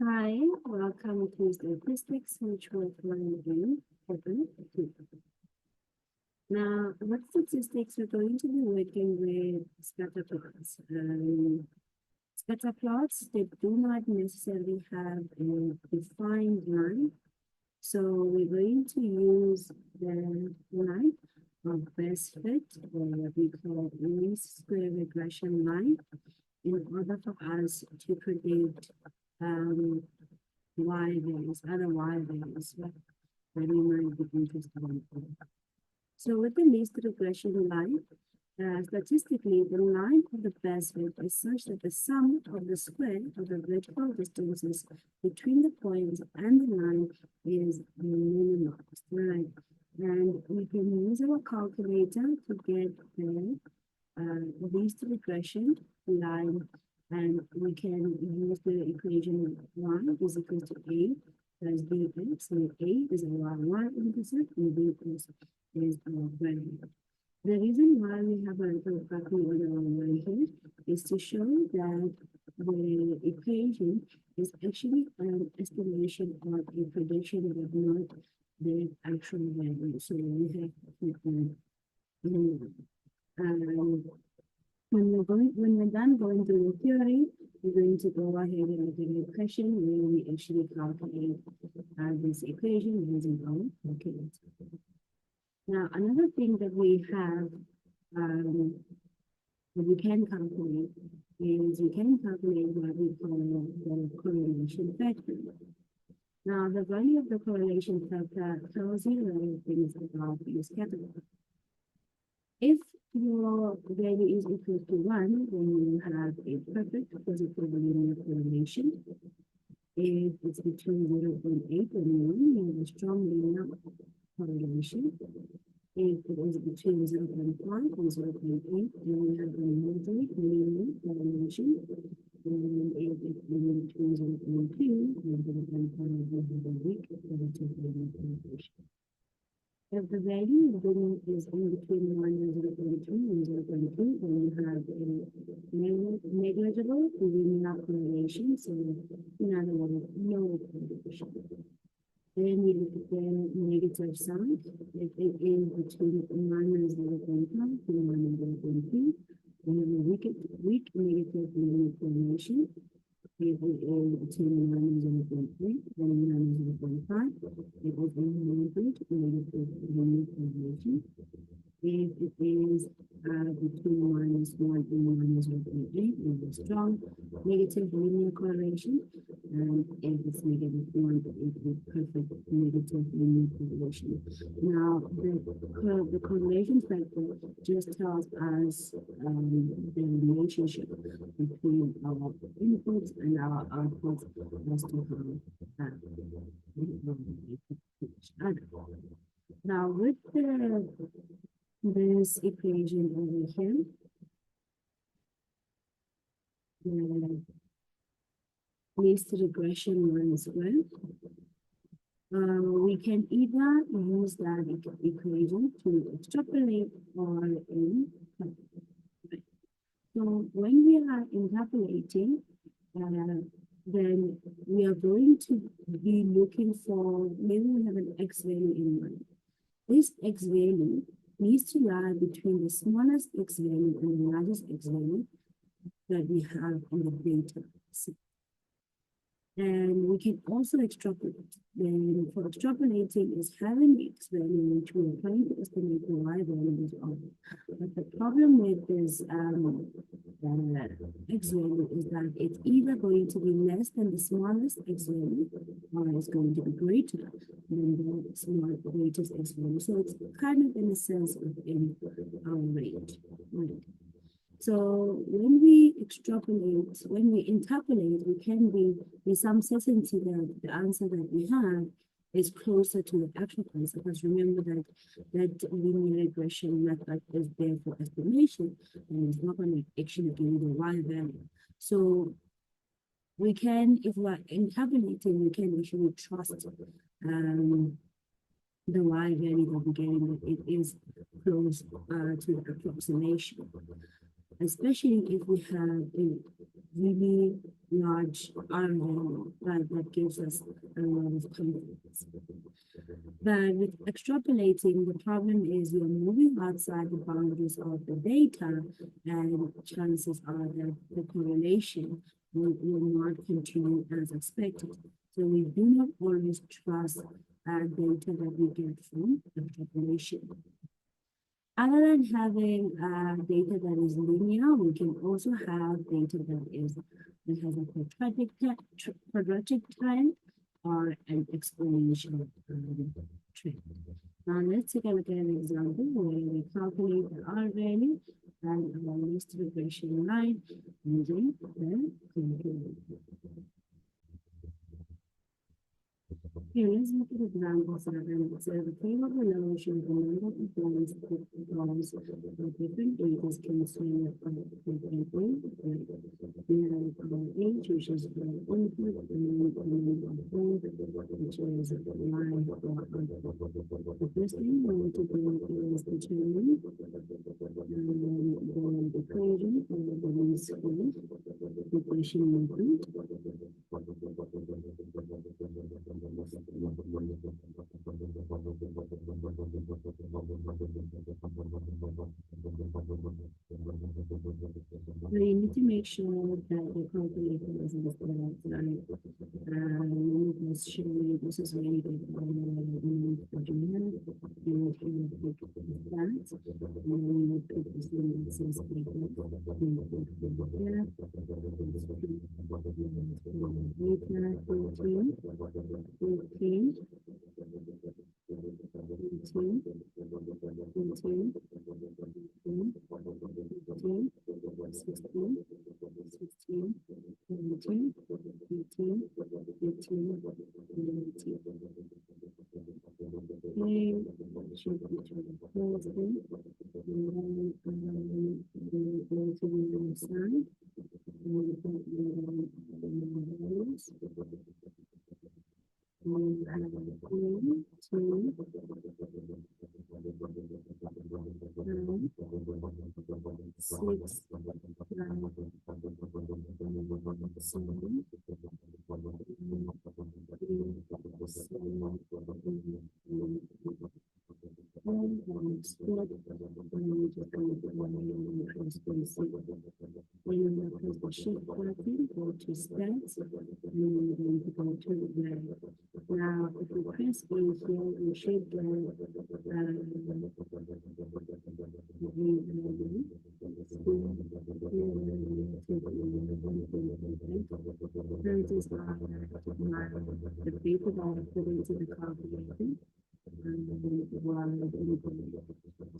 Hi, welcome to Statistics, which we're learning in Open 2. Now, with statistics, we're going to be working with scatter plots. Scatter plots, they do not necessarily have a defined line. So we're going to use the line of best fit, or what we call least square regression line, in order for us to predict why values, other why values that we might be interested in. So with the least regression line, statistically, the line of the best fit is such that the sum of the square of the vertical distances between the points and the line is minimized, right? And we can use our calculator to get the least regression line, and we can use the equation y is equal to a plus bx. So a is our y-intercept and b is our value. The reason why we have a little calculator on the right here is to show that the equation is actually an estimation or a prediction, but not the actual value. So we have when we're done going through the theory, we're going to go ahead and look at the question where we actually calculate this equation using our calculator. Now, another thing that we have that we can calculate is we can calculate what we call the correlation factor. Now, the value of the correlation factor tells you a lot of things about your scatter plot. If your value is equal to 1, then you have a perfect positive linear correlation. If it's between 0.8 and 1, you have a strong linear correlation. If it is between 0.5 and 0.8, then you have a moderate linear correlation. And if it's between 0.2 and 0.5, you have a weak positive linear correlation. If the value of the is in between 1 and 0.2 and 0.2, then you have a negligible linear correlation. So, in other words, no correlation. Then we look at the negative side. If it is between 1 and 0.5 and 1 and 0.2, we have a weak negative linear correlation. If it is between 1 and 0.3 and 1 and 0.5, it is a moderate negative linear correlation. If it is between -1 and -0.8, it is a strong negative linear correlation. And if it's -1, it is perfect negative linear correlation. Now, the correlation factor just tells us the relationship between our inputs and our outputs as to how each other. Now, with this equation over here, the least regression line as well, we can either use that equation to extrapolate or so when we are interpolating, then we are going to be looking for, maybe we have an x value in mind. This x value needs to lie between the smallest x value and the largest x value that we have in the data set. And we can also extrapolate. Then for extrapolating is having the x value, which we are trying to estimate the y values of. But the problem with this x value is that it's either going to be less than the smallest x value, or it's going to be greater than the greatest x value. So it's kind of in a sense within our range. Right? So when we extrapolate, when we interpolate, we can be with some certainty that the answer that we have is closer to the actual answer. Because remember that linear regression method is there for estimation, and it's not going to actually give you the y value. So we can, if we're interpolating, we can actually trust the y value that we're getting, that it is close to the approximation. Especially if we have a really large array that gives us a lot of confidence. But with extrapolating, the problem is you're moving outside the boundaries of the data, and chances are that the correlation will not continue as expected. So we do not always trust data that we get from extrapolation. Other than having data that is linear, we can also have data that has a quadratic trend or an exponential trend. Now let's take a look at an example where we calculate the R value and our least regression line using the calculator. Here, let's look at example 7. It says the table below shows the number of points that belongs to different ages can swing from different age. We have age, which is the input, and then the point, which is the line or the first thing we need to do is determine the equation for the least square regression movement. So you need to make sure that the calculator is in the correct line. Let's show you this is really good. You need to pick that, and then you pick this line that says shift button, go to stats, and then go to red. Now, if you press A here, you should get the paper that I put into the calculator.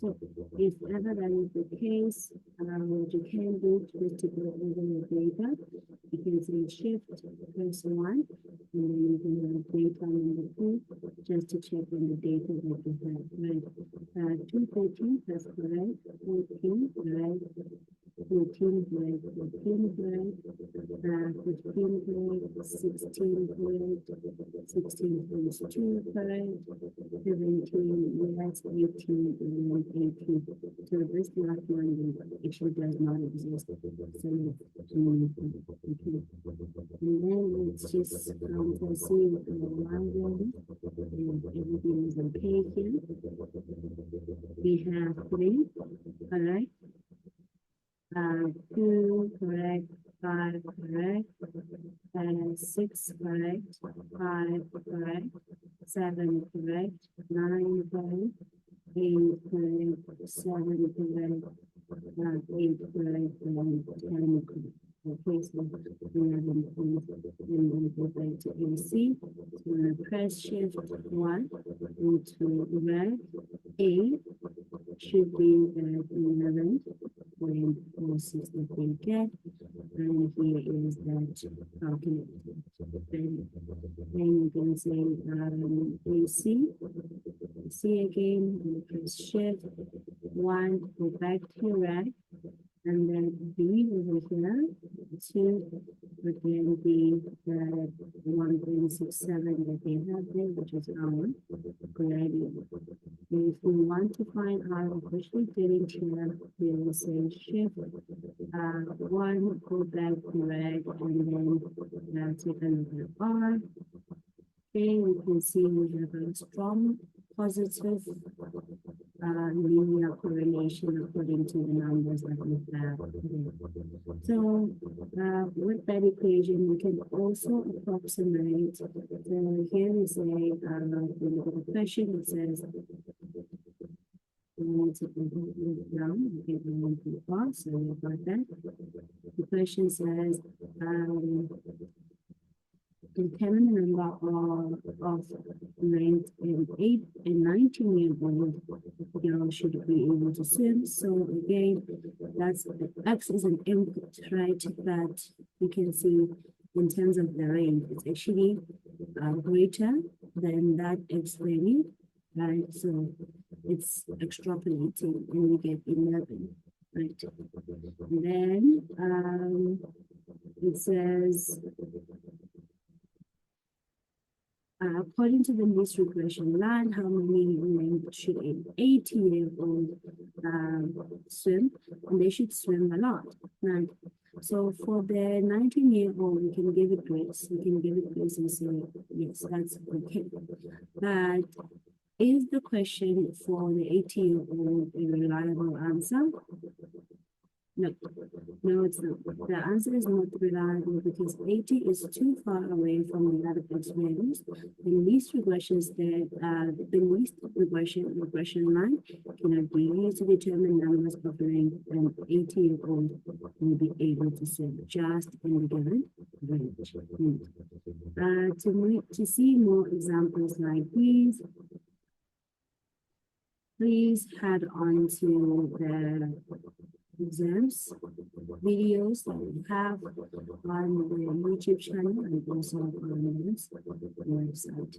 So if ever that is the case, what you can do is to go over your data. You can say shift press 1, and then you can have data number 2 just to check on the data that you have. Right, 213, that's correct. 14, right. 14 right, 14 right, 15 right, 16 right, 16 plus 2 right, 17 yes, 18 and 18. So this last one actually does not exist. So and then it's just to see the line value, and everything is okay here. We have 3, all right. 2 correct, 5 correct, 6 correct, 5 correct, 7 correct, 9 correct, 8 correct, 7 correct, 8 correct, and 10 correct. Okay, so 11 points, and then go back to AC. So we're going to press shift 1 into red. A should be at 11. When this is the thing get, and here is that calculator. Then you can say AC again, and press shift 1, go back to red, And then B over here, 2 would then be the 1.67 that they have there, which is our gradient. If we want to find our official gradient here, we will say shift 1, go back correct, and then take another R. Okay, we can see we have a strong positive linear correlation according to the numbers that we have here. So with that equation, we can also approximate. So here we say, we look at the question, it says, we want to down, okay, we want to pause, so we got that. The question says, determine the number of ranked and 8 and 19-year-old girls should be able to swim. So again, that's X is an input, right? That you can see in terms of the range, it's actually greater than that X value, right? So it's extrapolating and we get 11, right? And then it says, according to the least regression line, how many women should an 80-year-old swim? And they should swim a lot, right? So for the 19-year-old, we can give it grace. We can give it grace and say, yes, that's okay. But is the question for the 80-year-old a reliable answer? No, no, it's not. The answer is not reliable because 80 is too far away from the other X values. The least regressions that the least regression line cannot be used to determine numbers of rank an 80-year-old will be able to swim just in the given range. To see more examples like these, please head on to the exams videos that we have on the YouTube channel and also on the website.